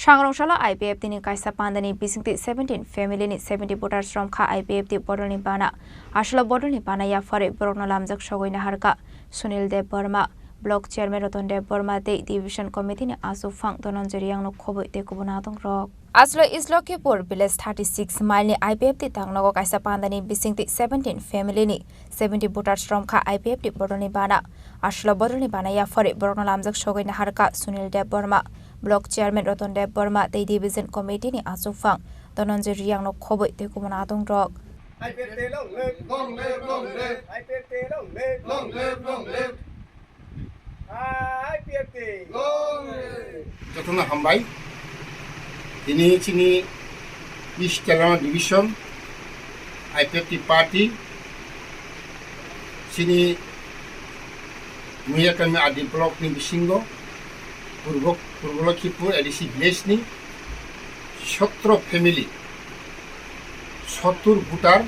Sangrongshalo IPF tini kaisa pandani bisingti 17 family ni 70 voters from kha IPF ti bodolni bana aslo bodolni bana ya fare borokno lamjak sogoina harka Sunil Dev Burma block chairman Roton Dev Burma te division committee ni asu phang dononjeri yang no khoboi te kubuna tong rok aslo Islokipur village 36 mile ni IPF ti tangnogo kaisa pandani bisingti 17 family ni 70 voters from kha IPF ti bodolni bana aslo bodolni bana ya fare borokno lamjak sogoina harka Sunil Dev Burma block chairman Roton Dev Burma te division committee ni asu phang dononjeri yang no khoboi te kubuna tong rok যতনা হামবাই তিনি চিনি east Kerala division IPFT party চিনি মুয়াকামি আদি block ni bisingo Purbalakshmipur ADC village ni 17 family 70 voter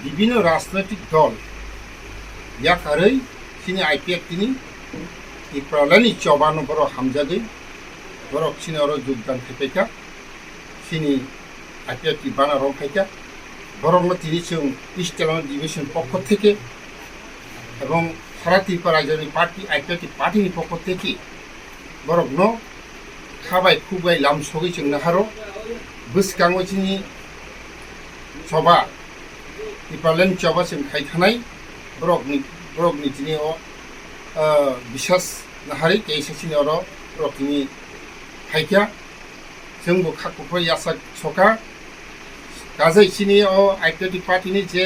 বিভিন্ন রাজনৈতিক দল ইয়াকারই চিনি আইপিএফ তিনি এই প্রলানি 54 বড় হামজাগৈ বড় চিনি আরো যোগদান থেকেকা চিনি আইপিএফ টি বানা রংখাইকা বরং তিনি जों ইস্ট কেরালা ডিভিশন পক্ষ থেকে এবং সারা ত্রিপুরা রাজ্যের পার্টি আইপিএফ টি পার্টির পক্ষ থেকে বরং খাবাই খুবাই লাম সগৈ जों নাহারো বসকাঙ্গ চিনি সভা ত্রিপুরানি সভা जों খাইখানাই বরকনি চিনি বিশ্বাস নাহারি কেইসাচিনি অর রকিনি ফাইকা जोंबो खाकुफो यासा सका गाजै चिनि आइपिएफटी पार्टीनि जे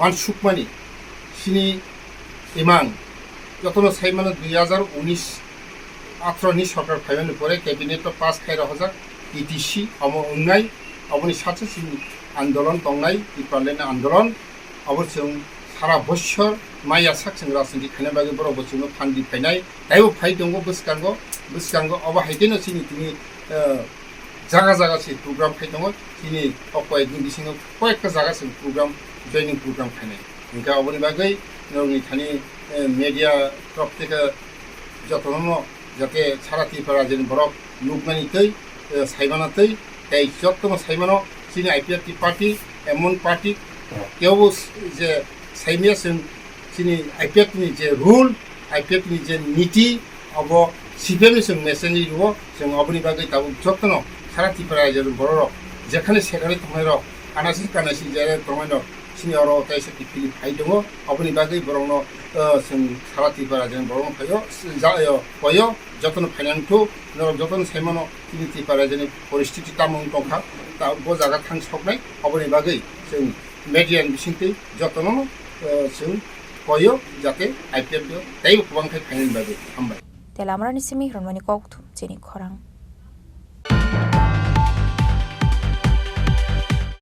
वानसुकमानि चिनि इमां যতন সাইমানো 2019 18 नि सरकार फाइमानि परे कैबिनेट पास खाइरा हजा इटिसि अम उन्नाय अबनि साथे चिनि आन्दोलन दंनाय टिपालेन आन्दोलन अबो जों सारा बोसोर माया साकजों राजनीति खायनाय बागै बर' बोसोरनो फान्डि फायनाय दायो फाइ दंगो बसकांगो अबा हाइदेनो चिनि तिनि जागा जागासे प्रग्राम फाइ दङ तिनि अकय दिन बिसिङो कयेकटा जागासे प्रग्राम जयनिं प्रग्राम फायनाय इनका अबनि बागै नोंनि थानि मिडिया प्रत्येक जतनो जाते सारा ত্রিপুরা जेन बरक नुकमानि तै साइमाना तै ताई जतनो साइमानो चिनि आइपिएफटी पार्टी एमन पार्टी केवबो जे साइमिया जों चिनि आइपिएफनि जे रुल आइपिएफनि जे नीति अब सिपिएमनि जों मेसेजनि रुव जों अबनि बागै दाबो जतनो सारा ত্রিপুরা जेन बरक जेखाने सेखाने थांनाय र आनासि कानासि जेरै तमायनो चिनि अर ताइसति फिलि फाइ दङ अबनि बागै बरंनो जों सारा ত্রিপুরা जेन बरंनो फायो जायो पयो जतनो फाइनान्टो जतनो साइमानो चिनि ত্রিপুরা जेन परिस्थिति तामुं दंखा दा बो जागा थां सकनाय अबनि बागै जों मेडियान बिसिंतै जतनो जों पयो जाते आइपिएफ दायो गोबांथाय फाइनान्ट बागै हामबाय तेलामरानि सिमि रनमानि कौथु जेनि खरां